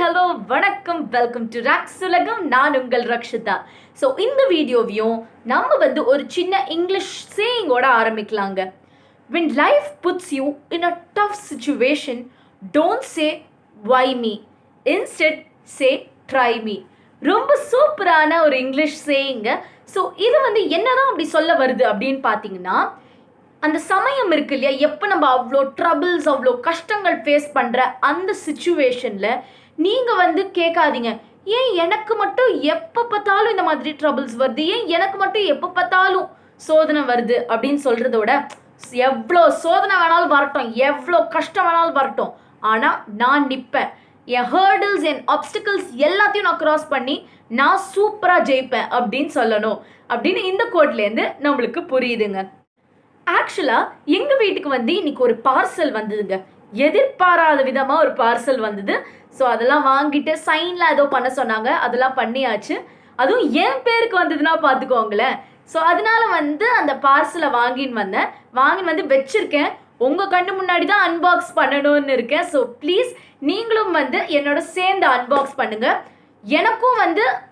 Hello வணக்கம், welcome to rocks உலகம். நான் உங்கள் ரக்ஷிதா. ஸோ இந்த வீடியோவையும் நம்ம ஒரு சின்ன English சேயிங்கோட ஆரம்பிக்கலாங்க. When life puts you in a tough situation, don't say why me. Instead say try me. ரொம்ப சூப்பரான ஒரு இங்கிலீஷ் சேயிங்க. ஸோ இது என்னதான் அப்படி சொல்ல வருது அப்படின்னு பார்த்தீங்கன்னா, அந்த சமயம் இருக்கு இல்லையா, எப்போ நம்ம அவ்வளோ ட்ரபிள்ஸ் அவ்வளோ கஷ்டங்கள் ஃபேஸ் பண்ணுற அந்த சுச்சுவேஷனில் நீங்கள் கேட்காதீங்க, ஏன் எனக்கு மட்டும் எப்போ பார்த்தாலும் இந்த மாதிரி ட்ரபிள்ஸ் வருது, ஏன் எனக்கு மட்டும் எப்போ பார்த்தாலும் சோதனை வருது அப்படின்னு சொல்கிறதோட, எவ்வளோ சோதனை வேணாலும் வரட்டும், எவ்வளோ கஷ்டம் வேணாலும் வரட்டும், ஆனால் நான் நிற்பேன், என் ஹேர்டில்ஸ் என் ஆப்ஸ்டிக்கல்ஸ் எல்லாத்தையும் நான் க்ராஸ் பண்ணி நான் சூப்பராக ஜெயிப்பேன் அப்படின்னு சொல்லணும் அப்படின்னு இந்த கோட்லேருந்து நம்மளுக்கு புரியுதுங்க. ஆக்சுவலாக எங்கள் வீட்டுக்கு இன்னைக்கு ஒரு பார்சல் வந்ததுங்க. எதிர்பாராத விதமாக ஒரு பார்சல் வந்தது. ஸோ அதெல்லாம் வாங்கிட்டு சைன்லாம் ஏதோ பண்ண சொன்னாங்க, அதெல்லாம் பண்ணியாச்சு. அதுவும் என் பேருக்கு வந்ததுன்னா பார்த்துக்கோங்களேன். ஸோ அதனால அந்த பார்சலை வாங்கின்னு வச்சுருக்கேன். உங்கள் கண்ணு முன்னாடி தான் அன்பாக்ஸ் பண்ணணும்னு இருக்கேன். ஸோ ப்ளீஸ் நீங்களும் என்னோட சேர்ந்து அன்பாக்ஸ் பண்ணுங்கள். எனக்கும்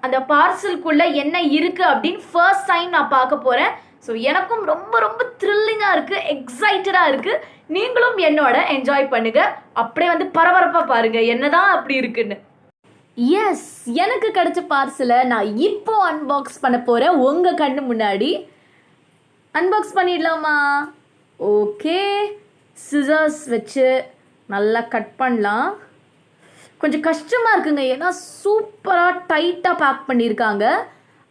அந்த பார்சலுக்குள்ளே என்ன இருக்குது அப்படின்னு ஃபர்ஸ்ட் டைம் நான் பார்க்க போகிறேன். ஸோ எனக்கும் ரொம்ப ரொம்ப த்ரில்லிங்காக இருக்குது, எக்ஸைட்டடாக இருக்குது. நீங்களும் என்னோட என்ஜாய் பண்ணுங்கள். அப்படியே பரபரப்பாக பாருங்கள் என்னதான் அப்படி இருக்குன்னு. எஸ், எனக்கு கிடைச்ச பார்சலை நான் இப்போ அன்பாக்ஸ் பண்ண போகிறேன் உங்கள் கண்ணு முன்னாடி. அன்பாக்ஸ் பண்ணிடலாமா? ஓகே, சிசர்ஸ் வச்சு நல்லா கட் பண்ணலாம். கொஞ்சம் கஷ்டமாக இருக்குங்க, ஏன்னா சூப்பராக டைட்டாக பேக் பண்ணியிருக்காங்க.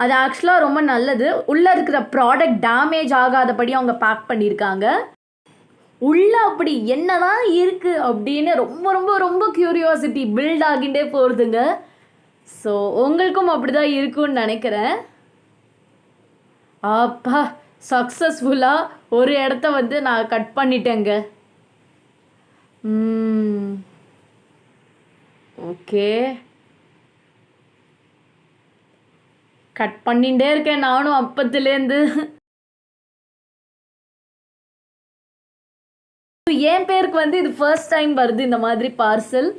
அது ஆக்சுவலாக ரொம்ப நல்லது. உள்ளே இருக்கிற ப்ராடக்ட் டேமேஜ் ஆகாதபடி அவங்க பேக் பண்ணியிருக்காங்க. உள்ளே அப்படி என்னதான் இருக்குது அப்படின்னு ரொம்ப ரொம்ப ரொம்ப க்யூரியாசிட்டி பில்ட் ஆகிட்டே போகிறதுங்க. ஸோ உங்களுக்கும் அப்படி தான் இருக்குன்னு நினைக்கிறேன். அப்பா, சக்ஸஸ்ஃபுல்லாக ஒரு இடத்த நான் கட் பண்ணிட்டேங்க. ஓகே, கட் பண்ணிகிட்டே இருக்கேன் நானும் அப்பத்துலேருந்து. என் பேருக்கு இது ஃபர்ஸ்ட் டைம் வருது இந்த மாதிரி பார்சல்.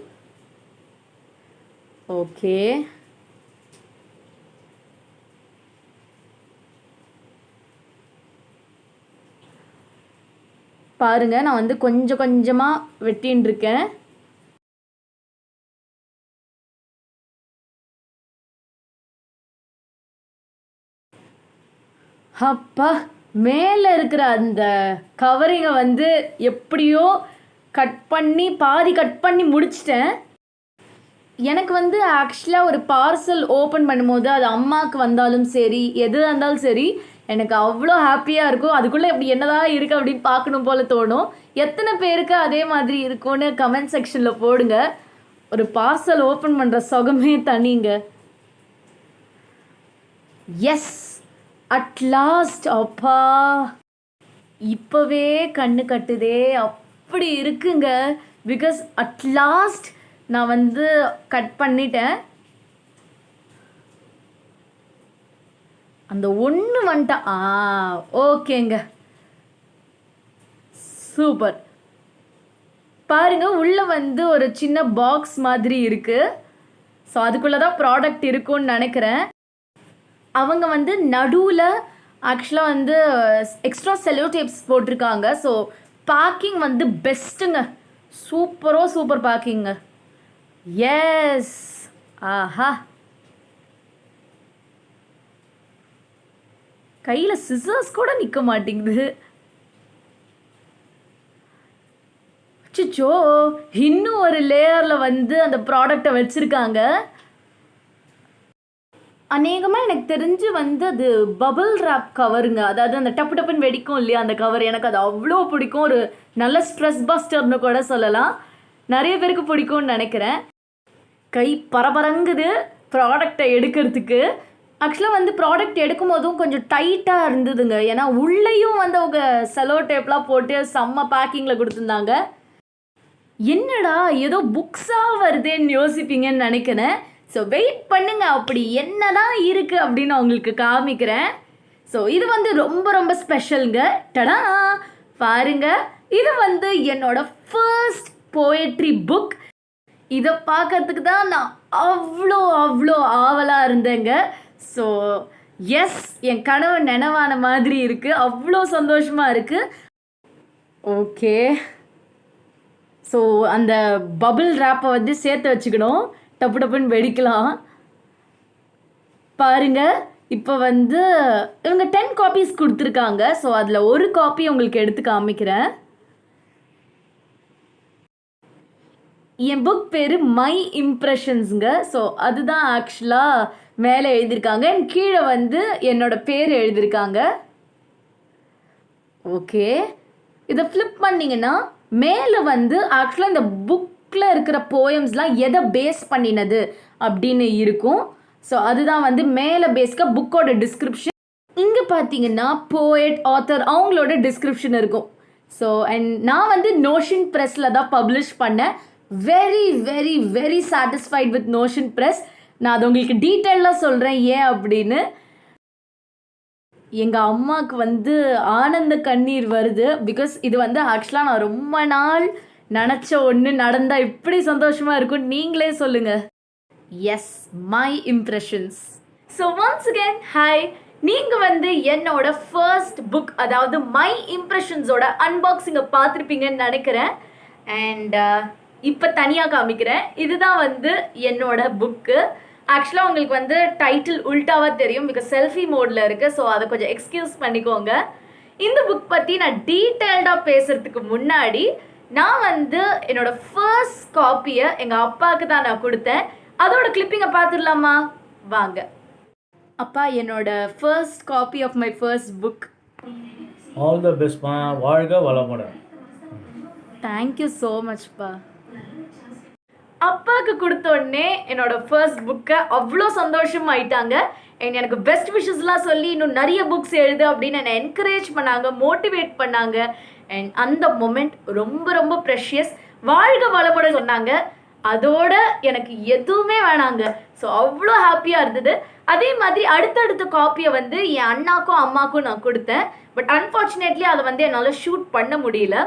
ஓகே, பாருங்க, நான் கொஞ்சம் கொஞ்சமாக வெட்டின்னு இருக்கேன். அப்பா, மேலே இருக்கிற அந்த கவரிங்கை எப்படியோ பாதி கட் பண்ணி முடிச்சிட்டேன். எனக்கு ஆக்சுவலாக ஒரு பார்சல் ஓப்பன் பண்ணும்போது அது அம்மாவுக்கு வந்தாலும் சரி, எதுவாக இருந்தாலும் சரி, எனக்கு அவ்வளோ ஹாப்பியாக இருக்கும். அதுக்குள்ளே இப்படி என்னதான் இருக்குது அப்படின்னு பார்க்கணும் போல் தோணும். எத்தனை பேருக்கு அதே மாதிரி இருக்கும்னு கமெண்ட் செக்ஷனில் போடுங்க. ஒரு பார்சல் ஓப்பன் பண்ணுற சுகமே தனிங்க. S, at last. அப்பா, இப்போவே கண்ணு கட்டுதே, அப்படி இருக்குங்க. பிகாஸ் அட் லாஸ்ட் நான் கட் பண்ணிட்டேன். அந்த ஒன்று ஓகேங்க, சூப்பர். பாருங்க, உள்ளே ஒரு சின்ன பாக்ஸ் மாதிரி இருக்குது. ஸோ அதுக்குள்ளே தான் ப்ராடக்ட் இருக்குன்னு நினைக்கிறேன். அவங்க நடுவில் ஆக்சுவலாக எக்ஸ்ட்ரா செல்லோ டேப்ஸ் போட்டிருக்காங்க. ஸோ பேக்கிங் பெஸ்ட்டுங்க, சூப்பர் பேக்கிங்க. எஸ், ஆஹா, கையில் சிசர்ஸ் கூட நிற்க மாட்டேங்குது. அச்சோ, இன்னும் ஒரு லேயரில் அந்த ப்ராடக்டை வச்சுருக்காங்க. அநேகமாக எனக்கு தெரிஞ்சு அது பபிள் ரேப் கவருங்க. அதாவது அந்த டப்பு டப்புன்னு வெடிக்கும் இல்லையா அந்த கவர், எனக்கு அது அவ்வளோ பிடிக்கும். ஒரு நல்ல ஸ்ட்ரெஸ் பஸ்டர்னு கூட சொல்லலாம். நிறைய பேருக்கு பிடிக்கும்னு நினைக்கிறேன். கை பரபரங்குது ப்ராடக்டை எடுக்கிறதுக்கு. ஆக்சுவலாக ப்ராடக்ட் எடுக்கும் போதும் கொஞ்சம் டைட்டாக இருந்ததுங்க. ஏன்னா உள்ளேயும் அவங்க செலோ டேப்லாம் போட்டு செம்ம பேக்கிங்கில் கொடுத்துருந்தாங்க. என்னடா ஏதோ புக்ஸாக வருதேன்னு யோசிப்பீங்கன்னு நினைக்கிறேன். ஸோ வெயிட் பண்ணுங்க, அப்படி என்னதான் இருக்குது அப்படின்னு உங்களுக்கு காமிக்கிறேன். ஸோ இது ரொம்ப ரொம்ப ஸ்பெஷலுங்க. டடா, பாருங்க, இது என்னோட ஃபர்ஸ்ட் போயட்ரி புக். இதை பார்க்கறதுக்கு தான் நான் அவ்வளோ அவ்வளோ ஆவலாக இருந்தேங்க. ஸோ எஸ், என் கனவு நினைவான மாதிரி இருக்குது, அவ்வளோ சந்தோஷமாக இருக்குது. ஓகே, ஸோ அந்த பபிள் ரேப்பை வந்து சேர்த்து வச்சுக்கணும், டப்பு டப்புன்னு வெடிக்கலாம். பாருங்க, இப்போ வந்து இவங்க 10 காப்பீஸ் கொடுத்துருக்காங்க. ஸோ அதில் ஒரு காப்பி உங்களுக்கு எடுத்து காமிக்கிறேன். என் புக் பேர் மை இம்ப்ரெஷன்ஸுங்க. ஸோ அதுதான் ஆக்சுவலாக மேலே எழுதியிருக்காங்க, கீழே வந்து என்னோட பேர் எழுதியிருக்காங்க. ஓகே, இதை ஃப்ளிப் பண்ணிங்கன்னா மேலே வந்து ஆக்சுவலாக இந்த புக்கில் இருக்கிற போயம்ஸ்லாம் எதை பேஸ் பண்ணினது அப்படின்னு இருக்கும். ஸோ அதுதான் வந்து மேலே பேஸ்க்காக புக்கோட டிஸ்கிரிப்ஷன். இங்கே பார்த்தீங்கன்னா போயட், ஆத்தர் அவங்களோட டிஸ்கிரிப்ஷன் இருக்கும். ஸோ அண்ட் நான் வந்து நோஷன் ப்ரெஸ்ஸில் தான் பப்ளிஷ் பண்ணேன். Very very very satisfied with notion press. நான் அது உங்களுக்கு டீட்டெயிலாக சொல்கிறேன் ஏன் அப்படின்னு. எங்கள் அம்மாவுக்கு வந்து ஆனந்த கண்ணீர் வருது. பிகாஸ் இது வந்து ஆக்சுவலாக நான் ரொம்ப நாள் நினச்ச ஒன்று நடந்தால் இப்படி சந்தோஷமாக இருக்கும். நீங்களே சொல்லுங்கள். Yes, my impressions. So once again hi. நீங்கள் வந்து என்னோட ஃபர்ஸ்ட் புக், அதாவது மை இம்ப்ரெஷன்ஸோட அன்பாக்சிங்கை பார்த்துருப்பீங்கன்னு நினைக்கிறேன். அண்ட் இப்போ தனியாக காமிக்கிறேன். இதுதான் வந்து என்னோட புக்கு. ஆக்சுவலாக உங்களுக்கு வந்து டைட்டில் உல்ட்டாவாக தெரியும், பிகாஸ் செல்ஃபி மோடில் இருக்குது. ஸோ அதை கொஞ்சம் எக்ஸ்கியூஸ் பண்ணிக்கோங்க. இந்த புக் பற்றி நான் டீட்டெயில்டாக பேசுகிறதுக்கு முன்னாடி நான் வந்து என்னோட ஃபர்ஸ்ட் காப்பியை எங்கள் அப்பாவுக்கு தான் நான் கொடுத்தேன். அதோட கிளிப்பிங்கை பார்த்துடலாமா? வாங்க. அப்பா, என்னோட first copy of my first book. All the பெஸ்ட்மா, வாழ்க வளமுடன். தேங்க்யூ ஸோ மச்ப்பா. அப்பாவுக்கு கொடுத்த உடனே என்னோட ஃபர்ஸ்ட் புக்கை அவ்வளோ சந்தோஷமாயிட்டாங்க. எனக்கு பெஸ்ட் விஷஸ்லாம் சொல்லி இன்னும் நிறைய புக்ஸ் எழுது அப்படின்னு என்னை என்கரேஜ் பண்ணாங்க, மோட்டிவேட் பண்ணாங்க. அண்ட் அந்த மொமெண்ட் ரொம்ப ரொம்ப ப்ரெஷியஸ். வாழ்க வளமுடன் சொன்னாங்க. அதோட எனக்கு எதுவுமே வேணாங்க. ஸோ அவ்வளோ ஹாப்பியாக இருந்தது. அதே மாதிரி அடுத்தடுத்த காப்பியை வந்து என் அண்ணாக்கும் அம்மாக்கும் நான் கொடுத்தேன். பட் அன்ஃபார்ச்சுனேட்லி அதை வந்து என்னால் ஷூட் பண்ண முடியல.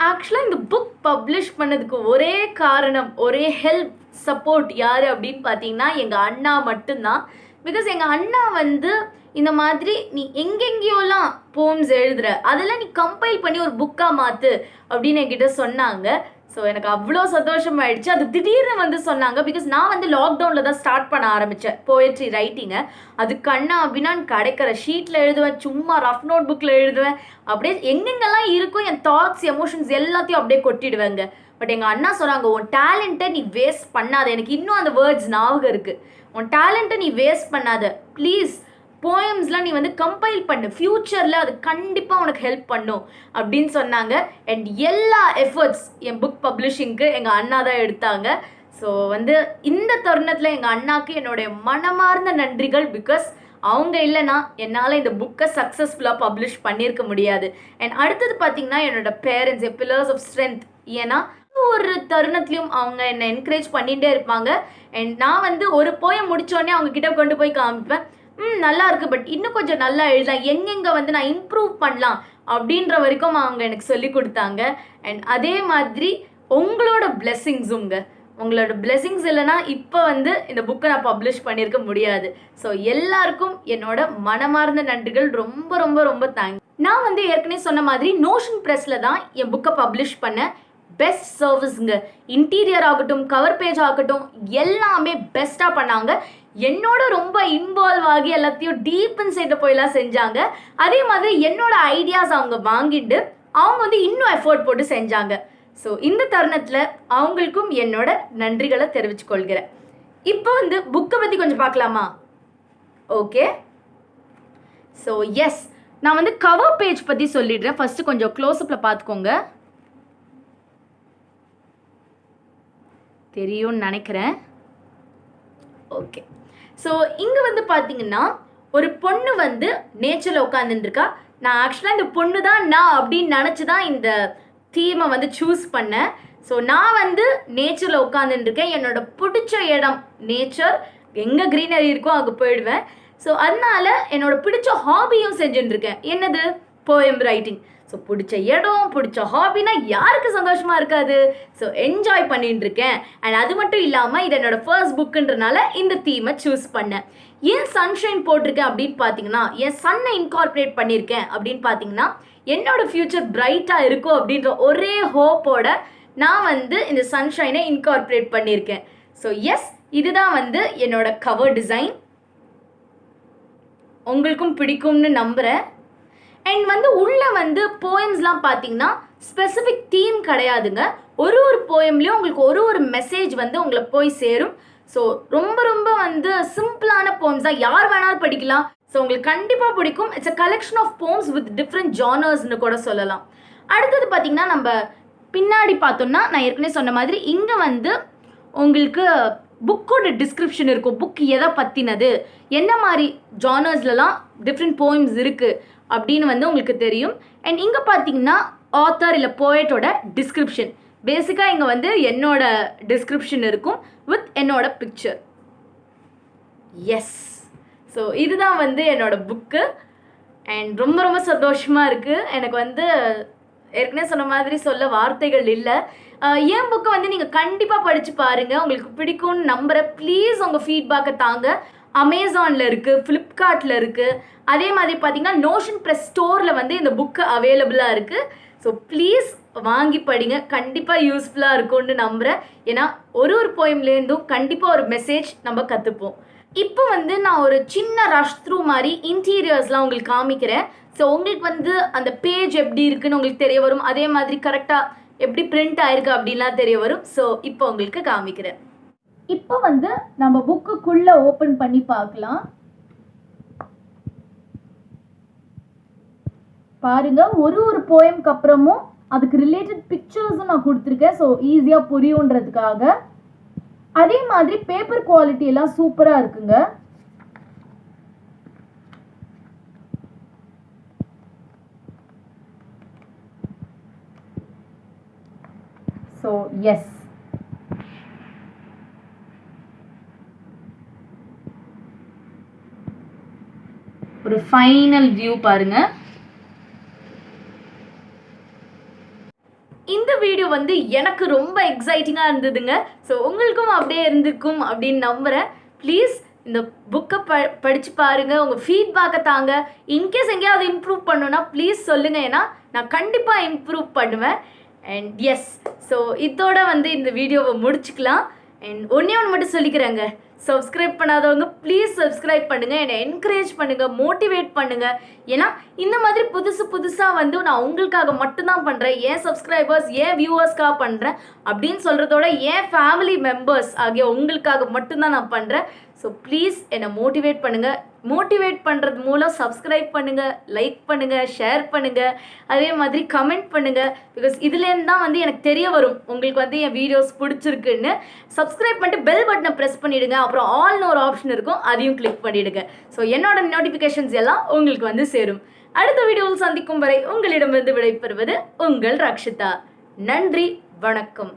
ஆக்சுவலாக இந்த புக் பப்ளிஷ் பண்ணதுக்கு ஒரே காரணம், ஒரே ஹெல்ப், சப்போர்ட் யார் அப்படின்னு பார்த்தீங்கன்னா எங்கள் அண்ணா மட்டும்தான். பிகாஸ் எங்கள் அண்ணா வந்து இந்த மாதிரி நீ எங்கெங்கேயோலாம் போம்ஸ் எழுதுகிற, அதெல்லாம் நீ கம்பைல் பண்ணி ஒரு புக்காக மாற்று அப்படின்னு என்கிட்ட சொன்னாங்க. ஸோ எனக்கு அவ்வளோ சந்தோஷமாயிடுச்சு. அது திடீர்னு வந்து சொன்னாங்க. பிகாஸ் நான் வந்து லாக்டவுனில் தான் ஸ்டார்ட் பண்ண ஆரம்பித்தேன் போயட்ரி ரைட்டிங்கை. அது கண்ணா அப்படின்னா கிடைக்கிற ஷீட்டில் எழுதுவேன், சும்மா ரஃப் நோட் புக்கில் எழுதுவேன். அப்படியே எங்கெங்கெல்லாம் இருக்கும் என் தாட்ஸ், எமோஷன்ஸ் எல்லாத்தையும் அப்படியே கொட்டிடுவேங்க. பட் எங்கள் அண்ணா சொன்னாங்க, உன் டேலண்ட்டை நீ வேஸ்ட் பண்ணாத. எனக்கு இன்னும் அந்த வேர்ட்ஸ் ஞாபகம் இருக்குது. உன் டேலண்ட்டை நீ வேஸ்ட் பண்ணாத ப்ளீஸ். போயம்ஸ்லாம் நீ வந்து கம்பைல் பண்ணு, ஃப்யூச்சரில் அது கண்டிப்பாக உனக்கு ஹெல்ப் பண்ணும் அப்படின்னு சொன்னாங்க. அண்ட் எல்லா எஃபர்ட்ஸ் என் புக் பப்ளிஷிங்க்கு எங்கள் அண்ணா தான் எடுத்தாங்க. ஸோ வந்து இந்த தருணத்தில் எங்கள் அண்ணாக்கு என்னுடைய மனமார்ந்த நன்றிகள். பிகாஸ் அவங்க இல்லைனா என்னால் இந்த புக்கை சக்ஸஸ்ஃபுல்லாக பப்ளிஷ் பண்ணியிருக்க முடியாது. அண்ட் அடுத்தது பார்த்திங்கன்னா என்னோட பேரண்ட்ஸ், என் பில்லர்ஸ் ஆஃப் ஸ்ட்ரென்த். ஏன்னா ஒரு தருணத்துலையும் அவங்க என்னை என்கரேஜ் பண்ணிகிட்டே இருப்பாங்க. அண்ட் நான் வந்து ஒரு போயம் முடித்தோடனே அவங்க கிட்ட கொண்டு போய் காமிப்பேன், நல்லா இருக்குது, பட் இன்னும் கொஞ்சம் நல்லா எழுதலாம், எங்கெங்கே வந்து நான் இம்ப்ரூவ் பண்ணலாம் அப்படின்ற வரைக்கும் அவங்க எனக்கு சொல்லி கொடுத்தாங்க. அண்ட் அதே மாதிரி உங்களோட பிளெஸ்ஸிங்ஸுங்க, உங்களோட பிளெஸ்ஸிங்ஸ் இல்லைனா இப்போ வந்து இந்த புக்கை நான் பப்ளிஷ் பண்ணியிருக்க முடியாது. ஸோ எல்லாருக்கும் என்னோட மனமார்ந்த நன்றிகள். ரொம்ப ரொம்ப ரொம்ப தேங்க்ஸ். நான் வந்து ஏற்கனவே சொன்ன மாதிரி நோஷன் ப்ரெஸ்ஸில் தான் என் புக்கை பப்ளிஷ் பண்ணேன். பெஸ்ட் சர்வீஸுங்க. இன்டீரியர் ஆகட்டும், கவர் பேஜ் ஆகட்டும், எல்லாமே பெஸ்ட்டாக பண்ணாங்க. என்னோட ரொம்ப இன்வால்வ் ஆகி எல்லாத்தையும் டீப் இன்சைட் போயெல்லாம் செஞ்சாங்க. அதே மாதிரி என்னோட ஐடியாஸ் அவங்க வாங்கிட்டு அவங்க வந்து இன்னும் எஃபோர்ட் போட்டு செஞ்சாங்க. ஸோ இந்த தருணத்தில் அவங்களுக்கும் என்னோட நன்றிகளை தெரிவித்துக் கொள்கிறேன். இப்போ வந்து புக்கை பற்றி கொஞ்சம் பார்க்கலாமா? ஓகே. ஸோ எஸ், நான் வந்து கவர் பேஜ் பற்றி சொல்லிடுறேன். ஃபஸ்ட்டு கொஞ்சம் க்ளோஸ்அப்பில் பார்த்துக்கோங்க, தெரியும்னு நினைக்கிறேன். ஓகே. ஸோ இங்கே வந்து பார்த்தீங்கன்னா ஒரு பொண்ணு வந்து நேச்சரில் உட்காந்துருக்கா. நான் ஆக்சுவலாக இந்த பொண்ணு தான் நான் அப்படின்னு நினச்சி தான் இந்த தீமை வந்து சூஸ் பண்ணேன். ஸோ நான் வந்து நேச்சரில் உட்காந்துருக்கேன். என்னோட பிடிச்ச இடம் நேச்சர், எங்கே க்ரீனரி இருக்கோ அங்கே போயிடுவேன். ஸோ அதனால என்னோட பிடிச்ச ஹாபியும் செஞ்சுட்டுருக்கேன். என்னது? Poem writing. ஸோ பிடிச்ச இடம் பிடிச்ச ஹாபினா யாருக்கு சந்தோஷமாக இருக்காது? ஸோ என்ஜாய் பண்ணிட்டு இருக்கேன். அண்ட் அது மட்டும் இல்லாமல் இது என்னோட ஃபர்ஸ்ட் புக்குன்றனால இந்த தீமை சூஸ் பண்ணேன். ஏன் சன்ஷைன் போட்டிருக்கேன் அப்படின்னு பார்த்தீங்கன்னா, என் சன்னை இன்கார்பரேட் பண்ணியிருக்கேன் அப்படின்னு பார்த்தீங்கன்னா, என்னோட ஃப்யூச்சர் பிரைட்டாக இருக்கும் அப்படின்ற ஒரே ஹோப்போட நான் வந்து இந்த சன்ஷைனை இன்கார்பரேட் பண்ணியிருக்கேன். ஸோ எஸ், இதுதான் வந்து என்னோட கவர் டிசைன். உங்களுக்கும் பிடிக்கும்னு நம்புகிறேன். அண்ட் வந்து உள்ளே வந்து போயம்ஸ்லாம் பார்த்தீங்கன்னா ஸ்பெசிஃபிக் தீம் கிடையாதுங்க. ஒரு போயம்லேயும் உங்களுக்கு ஒரு மெசேஜ் வந்து உங்களை போய் சேரும். ஸோ ரொம்ப ரொம்ப வந்து சிம்பிளான போம்ஸ் தான், யார் வேணாலும் படிக்கலாம். ஸோ உங்களுக்கு கண்டிப்பாக பிடிக்கும். It's a collection of poems with different ஜானர்ஸ்னு கூட சொல்லலாம். அடுத்தது பார்த்தீங்கன்னா நம்ம பின்னாடி பார்த்தோம்னா, நான் ஏற்கனவே சொன்ன மாதிரி இங்கே வந்து உங்களுக்கு புக்கோட டிஸ்கிரிப்ஷன் இருக்கும். புக் எதை பற்றினது, என்ன மாதிரி ஜானர்ஸ்லலாம் டிஃப்ரெண்ட் போயம்ஸ் இருக்குது அப்படின்னு வந்து உங்களுக்கு தெரியும். அண்ட் இங்கே பார்த்தீங்கன்னா ஆத்தர் இல்லை போயட்டோட டிஸ்கிரிப்ஷன். பேசிக்காக இங்கே வந்து என்னோட டிஸ்கிரிப்ஷன் இருக்கும் வித் என்னோட பிக்சர். எஸ், ஸோ இதுதான் வந்து என்னோட புக்கு. அண்ட் ரொம்ப ரொம்ப சந்தோஷமாக இருக்குது. எனக்கு வந்து ஏற்கனவே சொன்ன மாதிரி சொல்ல வார்த்தைகள் இல்லை. என் புக்கை வந்து நீங்கள் கண்டிப்பாக படித்து பாருங்கள், உங்களுக்கு பிடிக்கும்னு நம்புகிறேன். ப்ளீஸ் உங்கள் ஃபீட்பேக்கை தாங்க. அமேசானில் இருக்குது, ஃப்ளிப்கார்ட்டில் இருக்குது. அதே மாதிரி பார்த்தீங்கன்னா நோஷன் ப்ரெஸ் ஸ்டோரில் வந்து இந்த புக்கு அவைலபிளாக இருக்குது. ஸோ ப்ளீஸ் வாங்கி படிங்க, கண்டிப்பாக யூஸ்ஃபுல்லாக இருக்கும்னு நம்புகிறேன். ஏன்னா ஒரு போயம்லேருந்தும் கண்டிப்பாக ஒரு மெசேஜ் நம்ம கற்றுப்போம். இப்போ வந்து நான் ஒரு சின்ன ரஷ் த்ரூ மாதிரி இன்டீரியர்ஸ்லாம் உங்களுக்கு காமிக்கிறேன். ஸோ உங்களுக்கு வந்து அந்த பேஜ் எப்படி இருக்குன்னு உங்களுக்கு தெரிய வரும். அதே மாதிரி கரெக்டாக எப்படி பிரிண்ட் ஆயிருக்கு அப்படின்லாம் தெரிய வரும். ஸோ இப்போ உங்களுக்கு காமிக்கிறேன். இப்போ வந்து நம்ம புக்குக்குள்ளே ஓப்பன் பண்ணி பார்க்கலாம். பாருங்க, ஒரு போயம்க்கு அப்புறமும் அதுக்கு ரிலேட்டட் பிக்சர்ஸும் நான் கொடுத்துருக்கேன். ஸோ ஈஸியாக புரியுன்றதுக்காக. அதே மாதிரி பேப்பர் குவாலிட்டி எல்லாம் சூப்பராக இருக்குங்க. ஸோ எஸ், ஒரு ஃபைனல் வியூ பாருங்க. இந்த வீடியோ வந்து எனக்கு ரொம்ப எக்ஸைட்டிங்காக இருந்ததுங்க. ஸோ உங்களுக்கும் அப்படியே இருந்திருக்கும் அப்படின்னு நம்புகிறேன். ப்ளீஸ் இந்த புக்கை படித்து பாருங்கள், உங்கள் ஃபீட்பேக்கை தாங்க. இன்கேஸ் எங்கேயாவது இம்ப்ரூவ் பண்ணணுன்னா ப்ளீஸ் சொல்லுங்கள், ஏன்னா நான் கண்டிப்பாக இம்ப்ரூவ் பண்ணுவேன். அண்ட் எஸ், ஸோ இதோட வந்து இந்த வீடியோவை முடிச்சுக்கலாம். அண்ட் ஒன்றே மட்டும் சொல்லிக்கிறேங்க, சப்ஸ்கிரைப் பண்ணாதவங்க ப்ளீஸ் சப்ஸ்கிரைப் பண்ணுங்கள், என்னை என்கரேஜ் பண்ணுங்கள், மோட்டிவேட் பண்ணுங்கள். ஏன்னா இந்த மாதிரி புதுசாக வந்து நான் உங்களுக்காக மட்டும்தான் பண்ணுறேன், ஏன் சப்ஸ்கிரைபர்ஸ் ஏன் வியூவர்ஸ்க்காக பண்ணுறேன் அப்படின்னு சொல்கிறதோட என் ஃபேமிலி மெம்பர்ஸ் ஆகிய உங்களுக்காக மட்டும்தான் நான் பண்ணுறேன். ஸோ ப்ளீஸ் என்னை மோட்டிவேட் பண்ணுங்கள். மோட்டிவேட் பண்ணுறது மூலம் சப்ஸ்கிரைப் பண்ணுங்கள், லைக் பண்ணுங்கள், ஷேர் பண்ணுங்கள், அதே மாதிரி கமெண்ட் பண்ணுங்கள். பிகாஸ் இதுலேருந்து தான் வந்து எனக்கு தெரிய வரும் உங்களுக்கு வந்து என் வீடியோஸ் பிடிச்சிருக்குன்னு. சப்ஸ்கிரைப் பண்ணிட்டு பெல் பட்டனை ப்ரெஸ் பண்ணிவிடுங்க. அப்புறம் ஆல்னு ஒரு ஆப்ஷன் இருக்கும், அதையும் கிளிக் பண்ணிவிடுங்க. ஸோ என்னோட நோட்டிஃபிகேஷன்ஸ் எல்லாம் உங்களுக்கு வந்து சேரும். அடுத்த வீடியோவில் சந்திக்கும் வரை உங்களிடமிருந்து விடைபெறுவது உங்கள் ரக்ஷிதா. நன்றி, வணக்கம்.